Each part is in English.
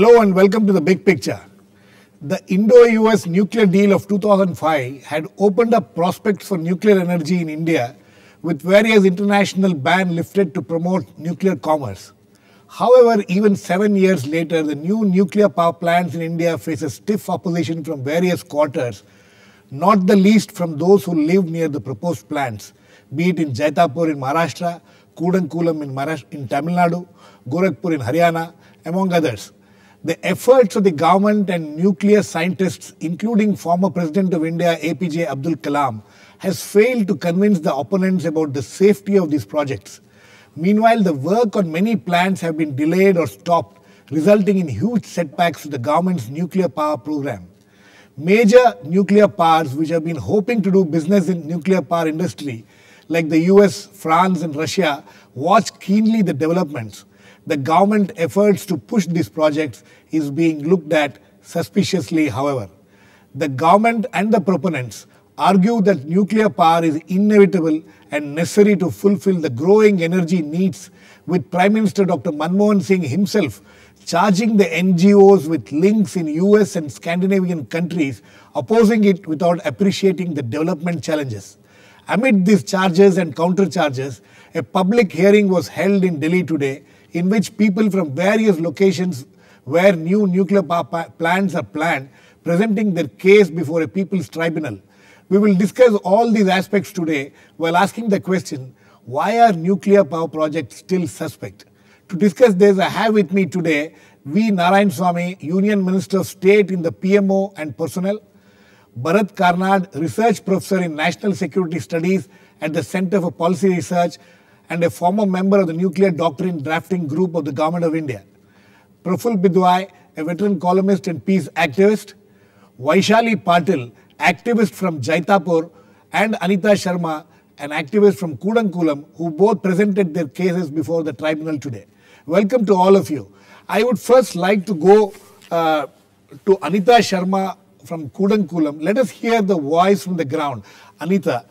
Hello and welcome to the big picture. The Indo-US nuclear deal of 2005 had opened up prospects for nuclear energy in India, with various international bans lifted to promote nuclear commerce. However, even 7 years later, the new nuclear power plants in India face a stiff opposition from various quarters, not the least from those who live near the proposed plants, be it in Jaitapur in Maharashtra, Kudankulam in Tamil Nadu, Gorakhpur in Haryana, among others. The efforts of the government and nuclear scientists, including former President of India APJ Abdul Kalam, has failed to convince the opponents about the safety of these projects. Meanwhile, the work on many plants have been delayed or stopped, resulting in huge setbacks to the government's nuclear power program. Major nuclear powers which have been hoping to do business in nuclear power industry, like the US, France and Russia, watch keenly the developments. The government efforts to push these projects is being looked at suspiciously, however. The government and the proponents argue that nuclear power is inevitable and necessary to fulfill the growing energy needs, with Prime Minister Dr. Manmohan Singh himself charging the NGOs with links in US and Scandinavian countries, opposing it without appreciating the development challenges. Amid these charges and countercharges, a public hearing was held in Delhi today, in which people from various locations where new nuclear power plants are planned, presenting their case before a people's tribunal. We will discuss all these aspects today while asking the question, why are nuclear power projects still suspect? To discuss this, I have with me today V. Narayanaswamy, Union Minister of State in the PMO and Personnel, Bharat Karnad, Research Professor in National Security Studies at the Center for Policy Research and a former member of the Nuclear Doctrine Drafting Group of the Government of India, Praful Bidwai, a veteran columnist and peace activist, Vaishali Patil, activist from Jaitapur, and Anita Sharma, an activist from Kudankulam, who both presented their cases before the tribunal today. Welcome to all of you. I would first like to go to Anita Sharma from Kudankulam. Let us hear the voice from the ground. Anita,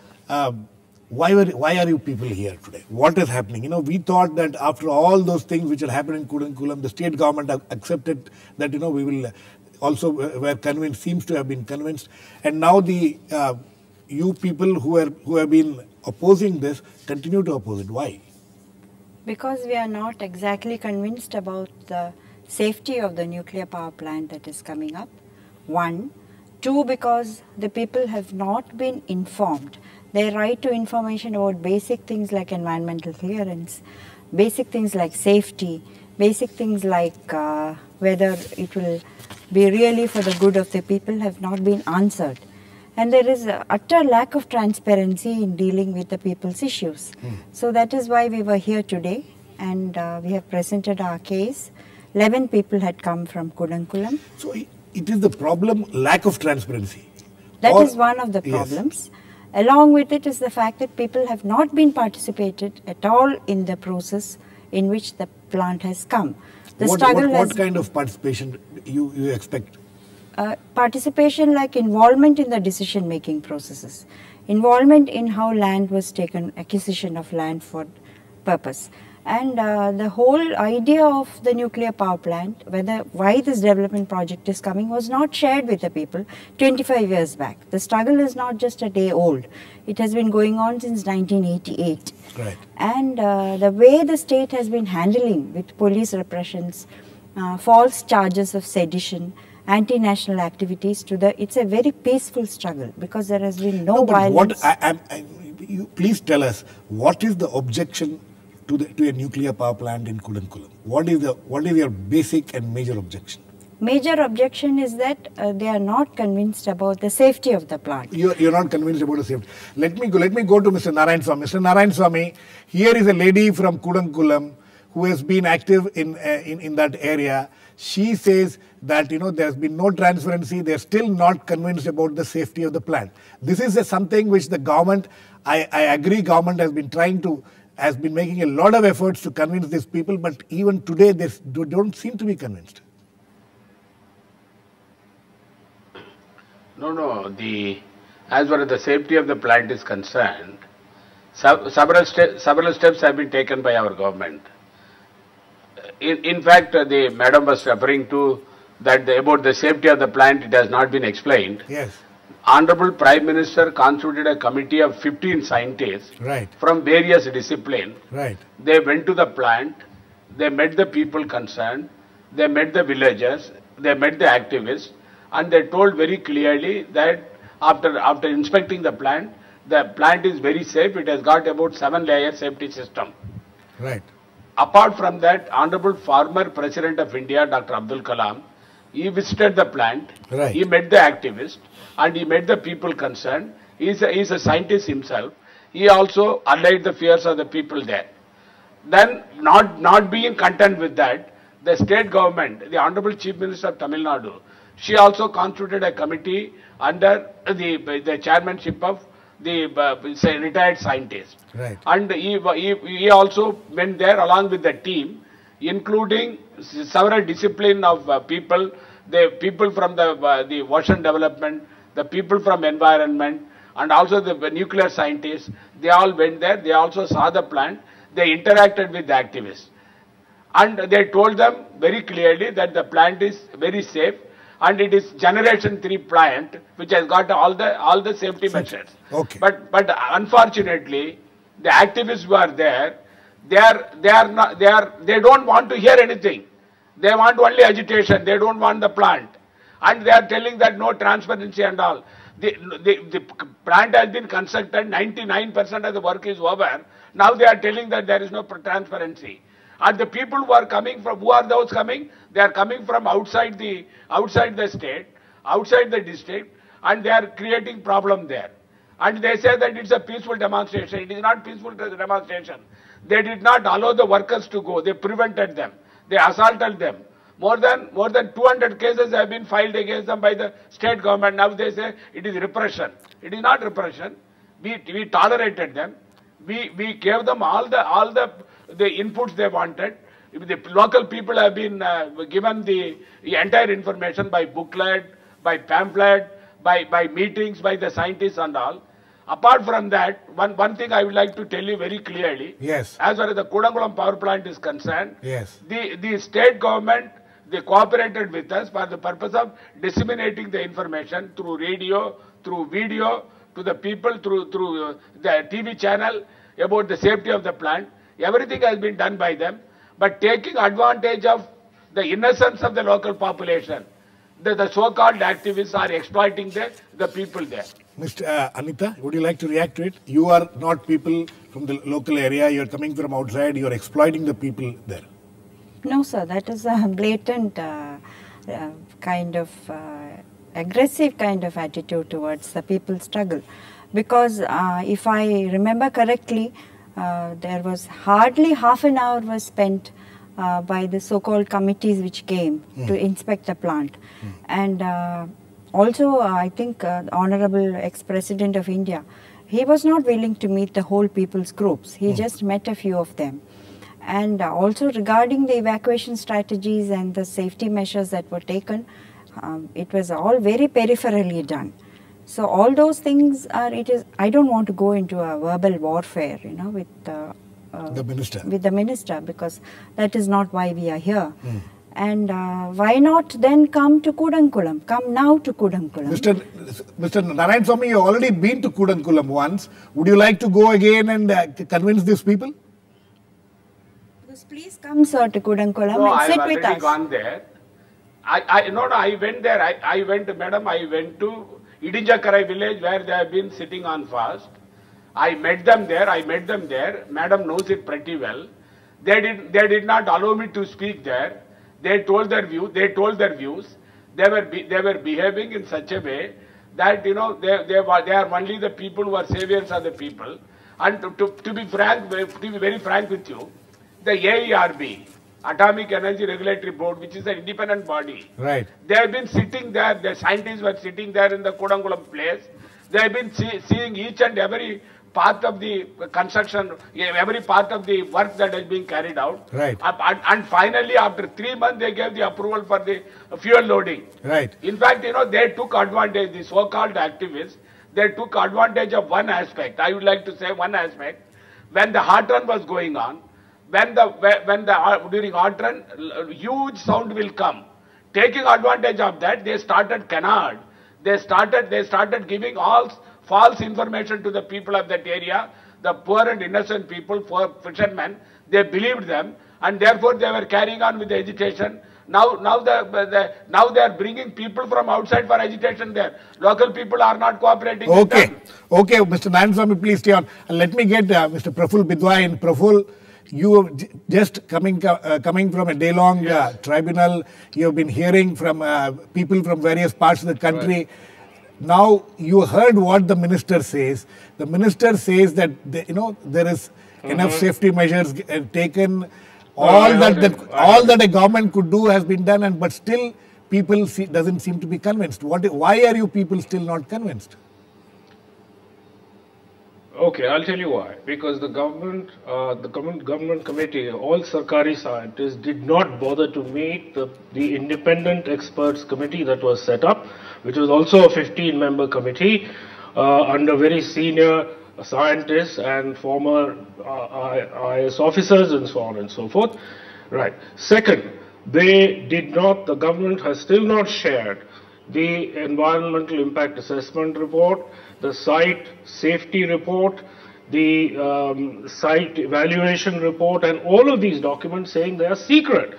why are you people here today? What is happening? We thought that after all those things which had happened in Kudankulam, the state government accepted that, we will also were convinced, seems to have been convinced. And now the you people who have been opposing this continue to oppose it. Why? Because we are not exactly convinced about the safety of the nuclear power plant that is coming up. 1. 2, because the people have not been informed. Their right to information about basic things like environmental clearance, basic things like safety, basic things like whether it will be really for the good of the people have not been answered. And there is an utter lack of transparency in dealing with the people's issues. So that is why we were here today, and we have presented our case. 11 people had come from Kudankulam. So it is the problem, lack of transparency. That is one of the problems. Yes. Along with it is the fact that people have not been participated at all in the process in which the plant has come. What kind of participation you expect? Participation like involvement in the decision-making processes, involvement in how land was taken, acquisition of land for purpose. And the whole idea of the nuclear power plant, why this development project is coming, was not shared with the people 25 years back. The struggle is not just a day old. It has been going on since 1988. Right. And the way the state has been handling with police repressions, false charges of sedition, anti-national activities, it's a very peaceful struggle because there has been no violence. Please tell us, what is the objection to a nuclear power plant in Kudankulam? What is your basic and major objection? Major objection is that they are not convinced about the safety of the plant. You're not convinced about the safety. Let me go to Mr. Narayanaswamy. Mr. Narayanaswamy, here is a lady from Kudankulam who has been active in that area. She says that there has been no transparency. They are still not convinced about the safety of the plant. This is something which the government, I agree, government has been making a lot of efforts to convince these people, but even today they don't seem to be convinced. No. As far as the safety of the plant is concerned, several steps have been taken by our government. In fact, the madam was referring to that about the safety of the plant, it has not been explained. Yes. Honorable Prime Minister constituted a committee of 15 scientists Right. from various disciplines. Right. They went to the plant, they met the people concerned, they met the villagers, they met the activists, and they told very clearly that after inspecting the plant is very safe. It has got about 7-layer safety system. Right. Apart from that, Honorable former President of India, Dr. Abdul Kalam, he visited the plant, Right. he met the activists, and he met the people concerned. He is a scientist himself. He also allayed the fears of the people there. Then, not being content with that, the state government, the Honorable Chief Minister of Tamil Nadu, she also constituted a committee under the chairmanship of the retired scientist. Right. And he also went there along with the team, including several disciplines of people, the people from the ocean development, the people from environment, and also the nuclear scientists. They all went there. They also saw the plant. They interacted with the activists. And they told them very clearly that the plant is very safe, and it is generation 3 plant which has got all the safety measures. Okay. But unfortunately, the activists who are there, they don't want to hear anything. They want only agitation. They don't want the plant, and they are telling that no transparency and all. The plant has been constructed. 99% of the work is over. Now they are telling that there is no transparency. And the people who are coming from, who are those coming? They are coming from outside the state, outside the district, and they are creating problem there. And they say that it's a peaceful demonstration. It is not peaceful demonstration. They did not allow the workers to go. They prevented them. They assaulted them. More than 200 cases have been filed against them by the state government. Now they say it is repression. It is not repression. We tolerated them. We gave them all the inputs they wanted. The local people have been given the entire information by booklet, by pamphlet, by meetings, by the scientists and all. Apart from that, one thing I would like to tell you very clearly. Yes. As far as the Kudankulam power plant is concerned, Yes. the state government, they cooperated with us for the purpose of disseminating the information through radio, through video, to the people, through the TV channel about the safety of the plant. Everything has been done by them, but taking advantage of the innocence of the local population, the so-called activists are exploiting the people there. Mr. Anita, would you like to react to it? You are not people from the local area. You are coming from outside. You are exploiting the people there. No, sir, that is a blatant kind of aggressive kind of attitude towards the people's struggle. Because if I remember correctly, there was hardly half an hour was spent by the so-called committees which came to inspect the plant. And also, I think Honorable ex-President of India, he was not willing to meet the whole people's groups. He just met a few of them. And also regarding the evacuation strategies and the safety measures that were taken, it was all very peripherally done. So all those things are, I don't want to go into a verbal warfare, with The minister. With the minister, because that is not why we are here. And why not then come to Kudankulam? Come now to Kudankulam. Mr. Narayan Swamy, you have already been to Kudankulam once. Would you like to go again and convince these people? Yes, please come, sir, to Kudankulam and sit with us. No, I have already gone there. I went there. I went to Idinjakarai village where they have been sitting on fast. I met them there. Madam knows it pretty well. They did not allow me to speak there. They told their views. They were behaving in such a way that they are only the people who are saviors of the people. And to be very frank with you, the AERB, Atomic Energy Regulatory Board, which is an independent body, right? They have been sitting there. The scientists were sitting there in the Kudankulam place. They have been seeing each and every part of the construction, every part of the work that is being carried out. Right. And finally, after 3 months, they gave the approval for the fuel loading. Right. In fact, they took advantage, the so-called activists, they took advantage of one aspect. I would like to say one aspect. When the hot run was going on, during hot run, huge sound will come. Taking advantage of that, they started canard. They started giving all false information to the people of that area, the poor and innocent people, poor fishermen. They believed them, and therefore they were carrying on with the agitation. Now they are bringing people from outside for agitation there. Local people are not cooperating. Okay, okay, Mr. Narayanaswamy, please stay on. Let me get Mr. Praful Bidwa in. Praful, you have just coming from a day-long tribunal. You have been hearing from people from various parts of the country. Right. Now you heard what the minister says. The minister says that there is enough safety measures taken. All that a government could do has been done, but still people doesn't seem to be convinced. Why are you people still not convinced? Okay, I'll tell you why. Because the government committee, all Sarkari scientists did not bother to meet the independent experts committee that was set up, which was also a 15-member committee under very senior scientists and former IAS officers and so on and so forth. Right. Second, the government has still not shared the environmental impact assessment report, the site safety report, the site evaluation report, and all of these documents saying they are secret.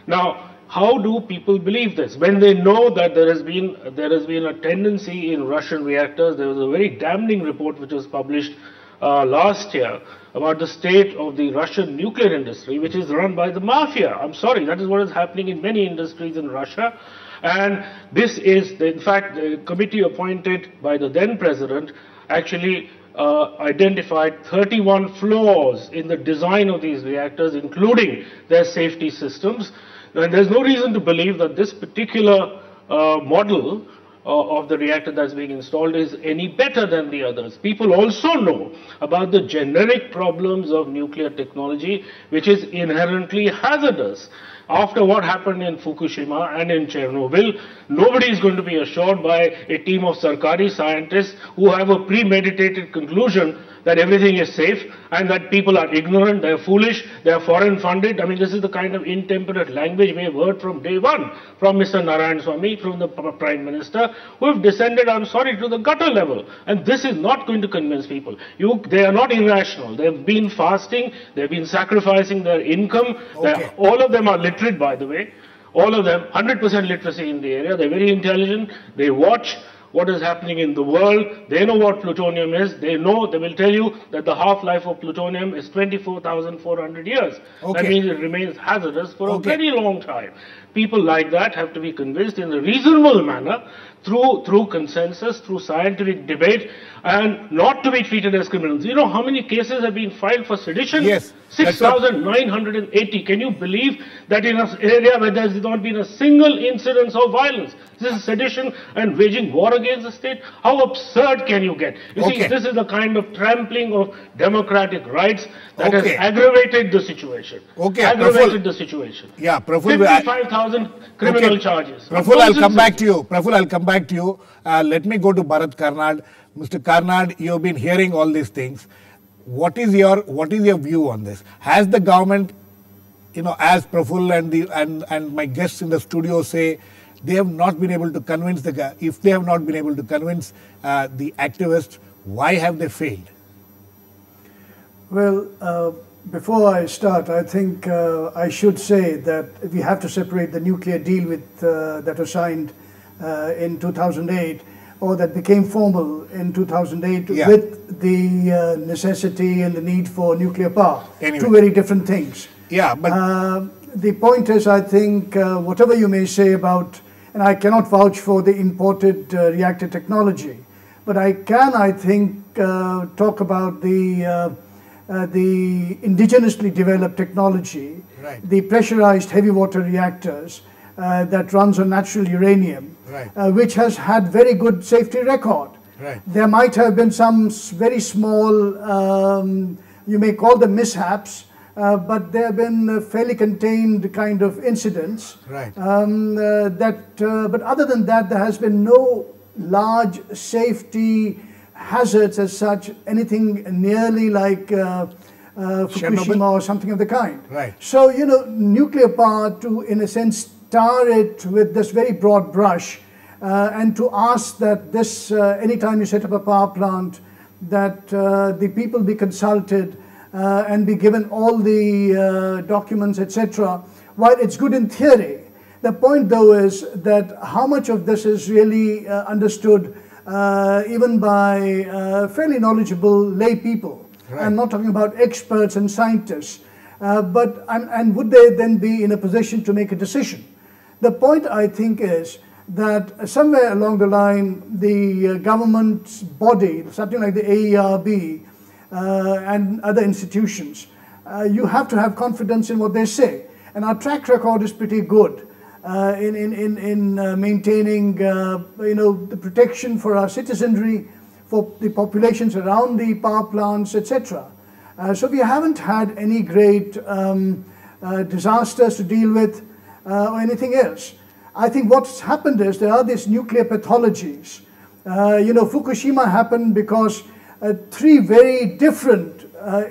Now, how do people believe this when they know that there has been a tendency in Russian reactors? There was a very damning report which was published last year about the state of the Russian nuclear industry, which is run by the mafia. I'm sorry, that is what is happening in many industries in Russia. And this is, in fact, the committee appointed by the then president actually identified 31 flaws in the design of these reactors, including their safety systems. And there's no reason to believe that this particular model of the reactor that's being installed is any better than the others. People also know about the generic problems of nuclear technology, which is inherently hazardous. After what happened in Fukushima and in Chernobyl, nobody is going to be assured by a team of Sarkari scientists who have a premeditated conclusion that everything is safe and that people are ignorant, they are foolish, they are foreign funded. I mean, this is the kind of intemperate language we have heard from day one from Mr. Narayanaswamy, from the Prime Minister, who have descended, I'm sorry, to the gutter level. And this is not going to convince people. They are not irrational. They have been fasting, they have been sacrificing their income. Okay. All of them are literate, by the way. All of them, 100% literacy in the area. They're very intelligent. They watch what is happening in the world. They know what plutonium is. They will tell you that the half-life of plutonium is 24,400 years. Okay. That means it remains hazardous for a very long time. People like that have to be convinced in a reasonable manner through consensus, through scientific debate, and not to be treated as criminals. You know how many cases have been filed for sedition? Yes. 6,980. Can you believe that in an area where there has not been a single incidence of violence, this is sedition and waging war against the state? How absurd can you get? You see, this is the kind of trampling of democratic rights that has aggravated the situation. Aggravated the situation. Yeah, Praful, 55,000 criminal charges. Praful, I'll come back to you. Praful, I'll come back to you. Let me go to Bharat Karnad. Mr. Karnad, you have been hearing all these things. What is your view on this? Has the government, as Praful and my guests in the studio say, they have not been able to convince if they have not been able to convince the activists, why have they failed? Well, before I start, I think I should say that we have to separate the nuclear deal that was signed in 2008, or that became formal in 2008, with the necessity and the need for nuclear power. Anyway. Two very different things. Yeah, but the point is, I think, whatever you may say about, and I cannot vouch for the imported reactor technology, but I can, I think, talk about the indigenously developed technology, the pressurized heavy water reactors that runs on natural uranium, which has had very good safety record. There might have been some very small, you may call them mishaps, but there have been fairly contained kind of incidents. But other than that, there has been no large safety hazards as such, anything nearly like Fukushima or something of the kind. Right. So, you know, nuclear power, to in a sense tar it with this very broad brush, and to ask that this, anytime you set up a power plant, that the people be consulted and be given all the documents, etc. While it's good in theory, the point though is that how much of this is really understood even by fairly knowledgeable lay people. Right. I'm not talking about experts and scientists, and would they then be in a position to make a decision? The point, I think, is that somewhere along the line, the government's body, something like the AERB and other institutions, you have to have confidence in what they say. And our track record is pretty good in maintaining, you know, the protection for our citizenry, for the populations around the power plants, etc. So we haven't had any great disasters to deal with or anything else. I think what's happened is there are these nuclear pathologies. You know, Fukushima happened because 3 very different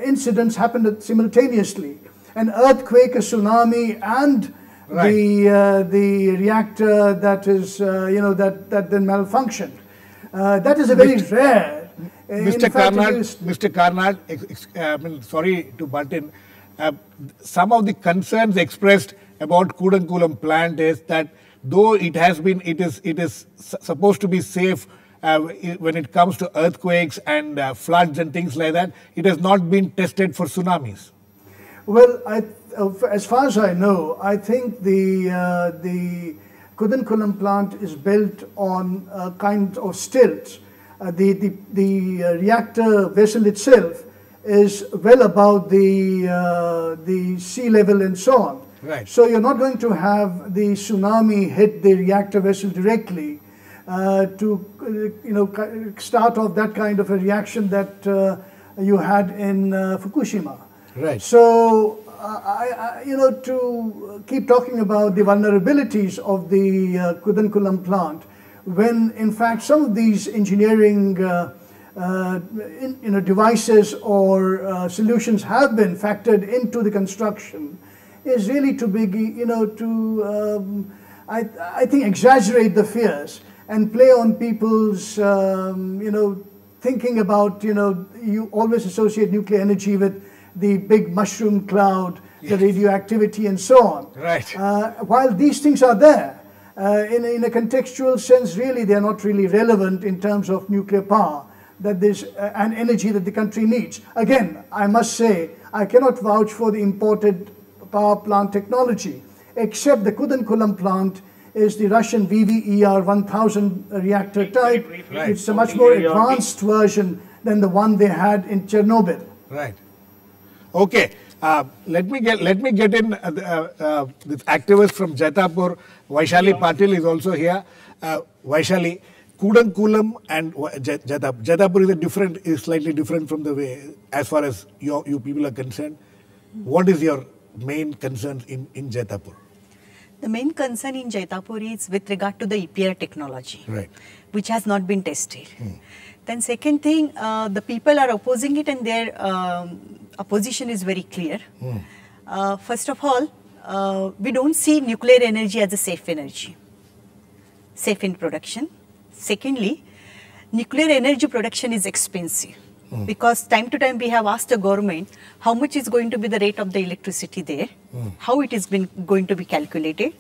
incidents happened simultaneously: an earthquake, a tsunami, and the reactor that is, you know, that then malfunctioned. That is a very rare. Mr. Karnad, I mean, sorry to butt in. Some of the concerns expressed about Kudankulam plant is that though it is supposed to be safe when it comes to earthquakes and floods and things like that, it has not been tested for tsunamis. Well, as far as I know, I think the Kudankulam plant is built on a kind of stilts. The reactor vessel itself is well above the sea level and so on. Right. So you're not going to have the tsunami hit the reactor vessel directly to you know, start off that kind of a reaction that you had in Fukushima. Right. So you know, to keep talking about the vulnerabilities of the Kudankulam plant, when in fact some of these engineering you know, devices or solutions have been factored into the construction, is really to be, you know, to I think exaggerate the fears and play on people's you know, thinking about, you know, you always associate nuclear energy with the big mushroom cloud, the radioactivity and so on. Right. While these things are there, in a contextual sense, really they are not really relevant in terms of nuclear power, that there's an energy that the country needs. Again, I must say, I cannot vouch for the imported power plant technology, except the Kudankulam plant is the Russian VVER-1000 reactor type. Right. It's a much more advanced version than the one they had in Chernobyl. Right. Okay. Let me get in this activist from Jaitapur. Vaishali Patil is also here. Vaishali, Kudankulam and Jaitapur is slightly different from the way as far as you people are concerned. What is your main concern in Jaitapur? The main concern in Jaitapur is with regard to the EPR technology, right, which has not been tested. Then second thing, the people are opposing it and their opposition is very clear. First of all, we don't see nuclear energy as a safe energy, safe in production. Secondly, nuclear energy production is expensive. Because time to time we have asked the government how much is going to be the rate of the electricity there, how it is going to be calculated,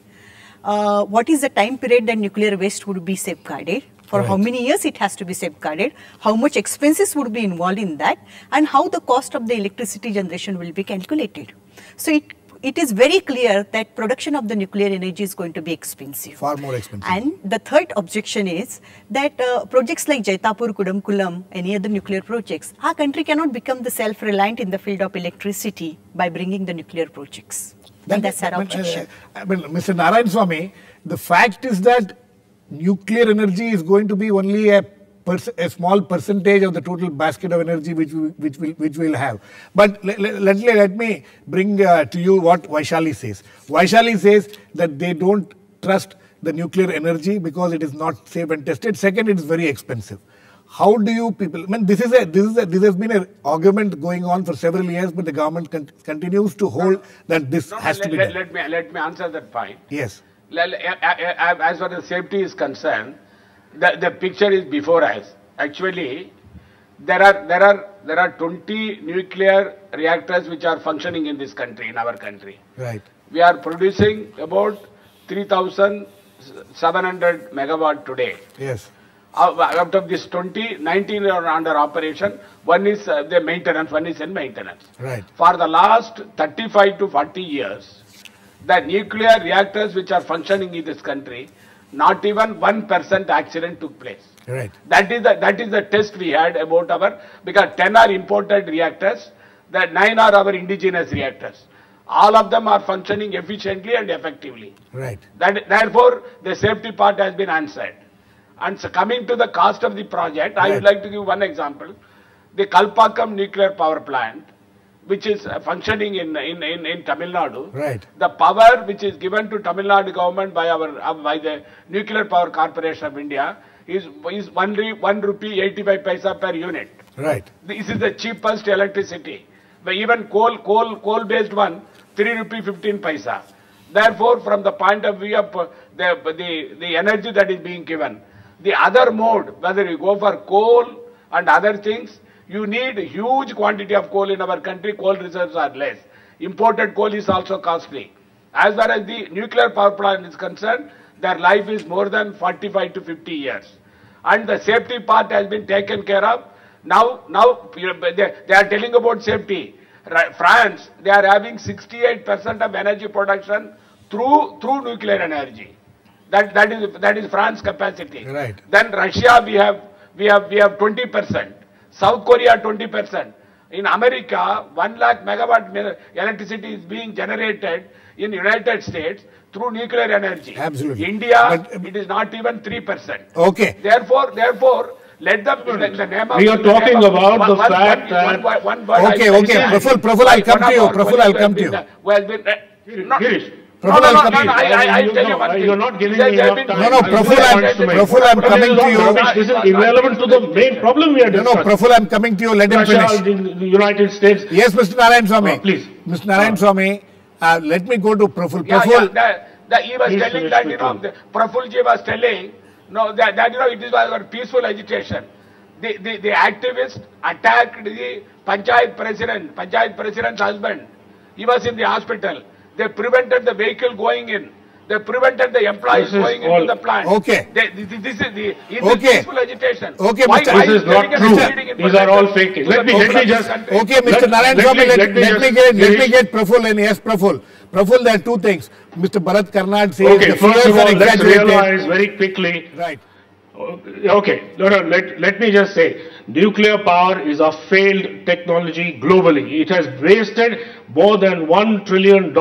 what is the time period that nuclear waste would be safeguarded, for how many years it has to be safeguarded, how much expenses would be involved in that, and how the cost of the electricity generation will be calculated. So it is very clear that production of the nuclear energy is going to be expensive. Far more expensive. And the third objection is that projects like Jaitapur, Kudankulam, any other nuclear projects, our country cannot become the self-reliant in the field of electricity by bringing the nuclear projects. And that's our objection. Mr. Narayan Swamy, the fact is that nuclear energy is going to be only a small percentage of the total basket of energy which we'll have. But let me bring to you what Vaishali says. Vaishali says that they don't trust the nuclear energy because it is not safe and tested. Second, it is very expensive. how do you people? I mean, this has been an argument going on for several years, but the government continues to hold that this has to be done. Let me answer that point. Yes. As far as safety is concerned, the picture is before us. Actually, there are 20 nuclear reactors which are functioning in this country, in our country. Right. We are producing about 3,700 megawatt today. Yes. Out of this 20, 19 are under operation. One is the maintenance, one is in maintenance. Right. For the last 35 to 40 years, the nuclear reactors which are functioning in this country, not even 1% accident took place. Right. That is the test we had about because 10 are imported reactors, the 9 are our indigenous reactors. All of them are functioning efficiently and effectively. Right. Therefore, the safety part has been answered. And so coming to the cost of the project, I would like to give one example. The Kalpakkam nuclear power plant, which is functioning in Tamil Nadu. Right. The power which is given to Tamil Nadu government by the Nuclear Power Corporation of India is 1 rupee 85 paisa per unit. Right. This is the cheapest electricity. But even coal based one, 3 rupee 15 paisa. Therefore, from the point of view of the energy that is being given, the other mode, whether you go for coal and other things, you need huge quantity of coal in our country. Coal reserves are less. Imported coal is also costly. As far as the nuclear power plant is concerned, their life is more than 45 to 50 years. And the safety part has been taken care of. Now they are telling about safety. France, they are having 68% of energy production through nuclear energy. That is France capacity. Right. Then Russia we have 20%. South Korea 20%. In America, 1 lakh megawatt electricity is being generated in United States through nuclear energy. Absolutely. India, it is not even 3%. Okay. Therefore, let them in the name of. We are talking about the fact that. Okay. Praful, I'll come to you. Praful, I'll come to you. Girish. I tell you one thing. You're not giving me enough time. No, Praful, I'm coming to you. This is irrelevant to the main problem we are discussing. No, Praful, I'm coming to you. Let him finish. Russia, the United States. Yes, Mr. Narayan Swamy. Please. Mr. Narayan Swamy, let me go to Praful. He was telling that, Prafulji was telling, that it is a peaceful agitation. The activists attacked the Panchayat president's husband. He was in the hospital. They prevented the vehicle going in. They prevented the employees going into the plant. Okay. This is peaceful agitation. Okay, This is not true. These are all fake. Let me just. Okay, Mr. Narayan Swamy, let me get Praful in. Yes, Praful. Praful, there are two things. Mr. Bharat Karnad says Okay, the first of figures are all, let's exaggerated. realize very quickly. Right. Okay, let me just say, nuclear power is a failed technology globally. It has wasted more than $1 trillion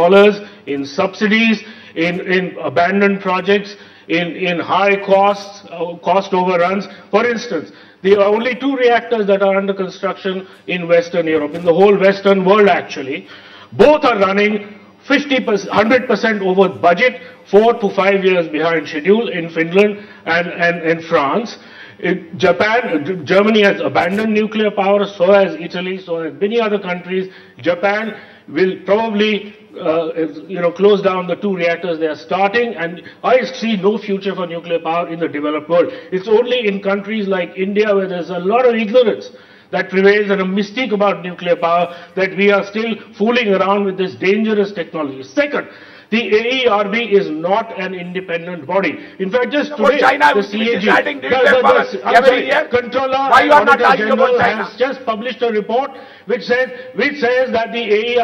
in subsidies, in abandoned projects, in high cost overruns. For instance, there are only 2 reactors that are under construction in Western Europe, in the whole Western world actually. Both are running 100% over budget, 4 to 5 years behind schedule in Finland and France. Germany has abandoned nuclear power, so has Italy, so has many other countries. Japan will probably close down the 2 reactors they are starting, and I see no future for nuclear power in the developed world. It's only in countries like India, where there's a lot of ignorance that prevails and a mystique about nuclear power, that we are still fooling around with this dangerous technology. Second, the AERB is not an independent body. In fact, just today, the CAG, the Controller and Auditor General has just published a report which says that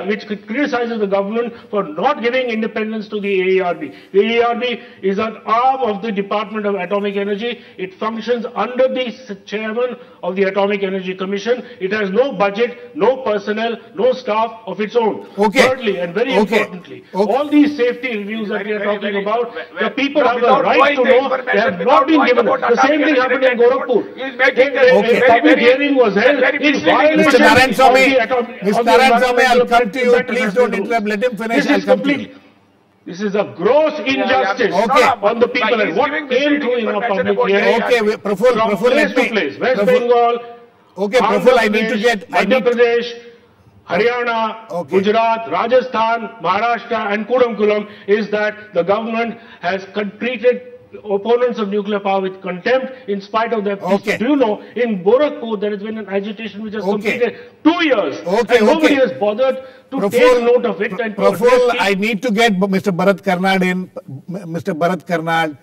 which criticizes the government for not giving independence to the AERB. The AERB is an arm of the Department of Atomic Energy. It functions under the chairman of the Atomic Energy Commission. It has no budget, no personnel, no staff of its own. Okay. Thirdly, and very importantly, all these safety reviews that we are talking about, the people have the right to know. They have not been given. The same thing happened in Gorakhpur. A public hearing was held in violation Mr. Narayan Swamy, of the Mr. Narayan Swamy, I'll come to you. Please don't interrupt. Let him finish. This is completely. This is a gross injustice on the people. And what came through in our public hearing from place to place, West Bengal, Praful, I need to get... Madhya Pradesh, Haryana, Gujarat, Rajasthan, Maharashtra and Kudankulam is that the government has treated opponents of nuclear power with contempt in spite of their peace. Do you know, in Gorakhpur there has been an agitation which has completed 2 years and nobody has bothered to take note of it. And Praful, I need to get Mr. Bharat Karnad in. Mr. Bharat Karnad,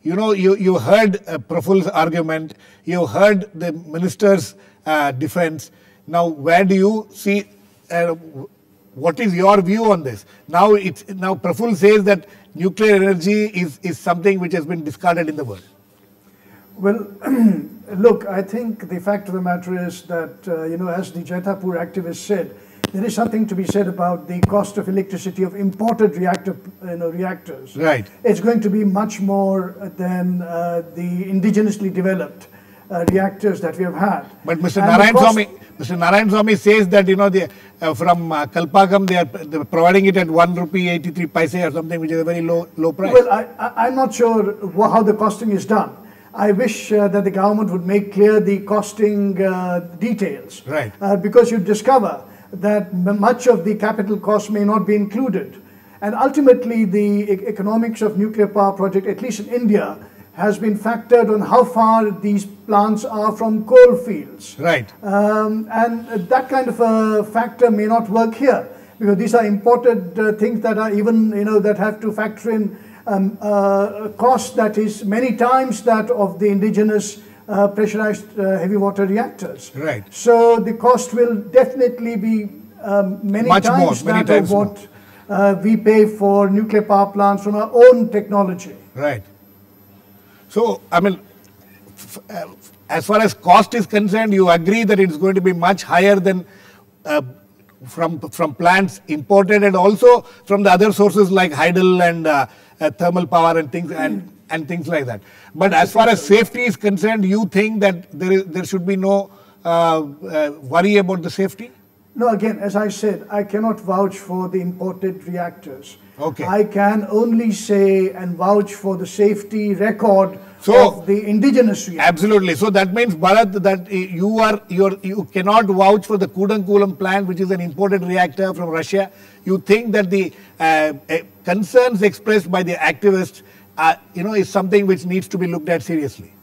you know, you heard Praful's argument, you heard the minister's defense. Now, where do you see, what is your view on this? Now, Praful says that nuclear energy is something which has been discarded in the world. Well, look, I think the fact of the matter is that, you know, as the Jaitapur activist said, there is something to be said about the cost of electricity of imported reactors. Right. It's going to be much more than the indigenously developed reactors that we have had. But Mr. Narayan Swamy says that, you know, from Kalpakam they are providing it at 1 rupee 83 paise or something, which is a very low price. Well, I'm not sure how the costing is done. I wish that the government would make clear the costing details. Right. Because you discover that much of the capital cost may not be included. And ultimately, the economics of nuclear power project, at least in India, has been factored on how far these plants are from coal fields. Right. And that kind of a factor may not work here, because these are imported things that are even, you know, that have to factor in a cost that is many times that of the indigenous pressurized heavy water reactors. Right. So the cost will definitely be many times of what we pay for nuclear power plants from our own technology. Right. So, I mean, as far as cost is concerned, you agree that it's going to be much higher than from plants imported, and also from the other sources like hydel and thermal power and things like that. But as far as safety is concerned, you think that there should be no worry about the safety? No, again, as I said, I cannot vouch for the imported reactors. Okay. I can only say and vouch for the safety record of the indigenous reactors. Absolutely. So that means, Bharat, that you cannot vouch for the Kudankulam plant, which is an imported reactor from Russia. You think that the concerns expressed by the activists, you know, is something which needs to be looked at seriously.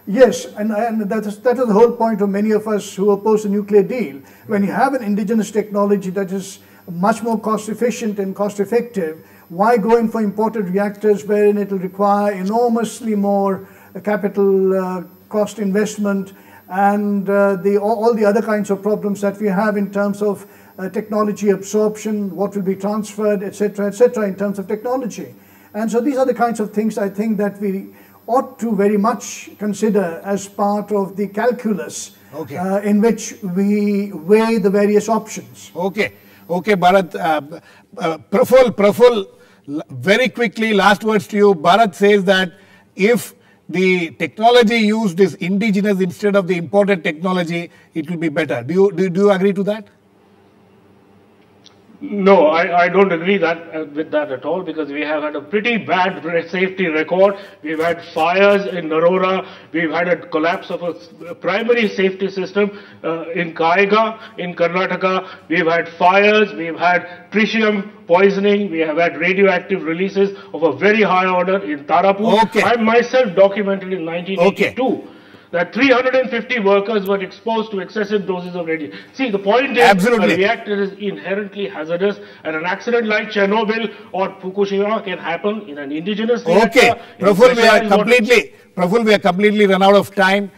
Yes, and that is the whole point of many of us who oppose the nuclear deal. When you have an indigenous technology that is much more cost efficient and cost effective, why go in for imported reactors wherein it will require enormously more capital cost investment and all the other kinds of problems that we have in terms of technology absorption, what will be transferred, etc., in terms of technology. And so these are the kinds of things I think that we ought to very much consider as part of the calculus in which we weigh the various options. Okay, Bharat. Praful, very quickly, last words to you. Bharat says that if the technology used is indigenous instead of the imported technology, it will be better. Do you agree to that? No, I don't agree with that at all, because we have had a pretty bad safety record. We've had fires in Narora. We've had a collapse of a primary safety system in Kaiga, in Karnataka. We've had fires. We've had tritium poisoning. We have had radioactive releases of a very high order in Tarapur. I myself documented in 1982. That 350 workers were exposed to excessive doses of radiation. See, the point is, a reactor is inherently hazardous, and an accident like Chernobyl or Fukushima can happen in an indigenous reactor. Okay, Praful, we are completely run out of time.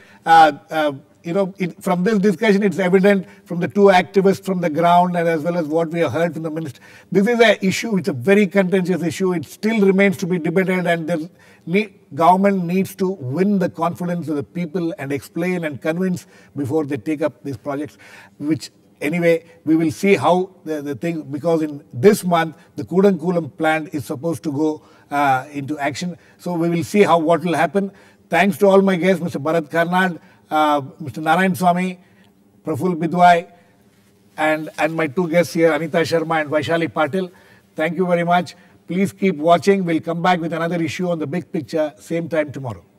You know, from this discussion, it's evident from the two activists from the ground and as well as what we have heard from the minister. This is an issue, it's a very contentious issue. It still remains to be debated, and the government needs to win the confidence of the people and explain and convince before they take up these projects, which anyway, we will see how the thing, because in this month, the Kudankulam plant is supposed to go into action. So we will see what will happen. Thanks to all my guests, Mr. Bharat Karnad, Mr. Narayan Swamy, Praful Bidwai, and my two guests here, Anita Sharma and Vaishali Patil. Thank you very much. Please keep watching. We'll come back with another issue on the big picture, same time tomorrow.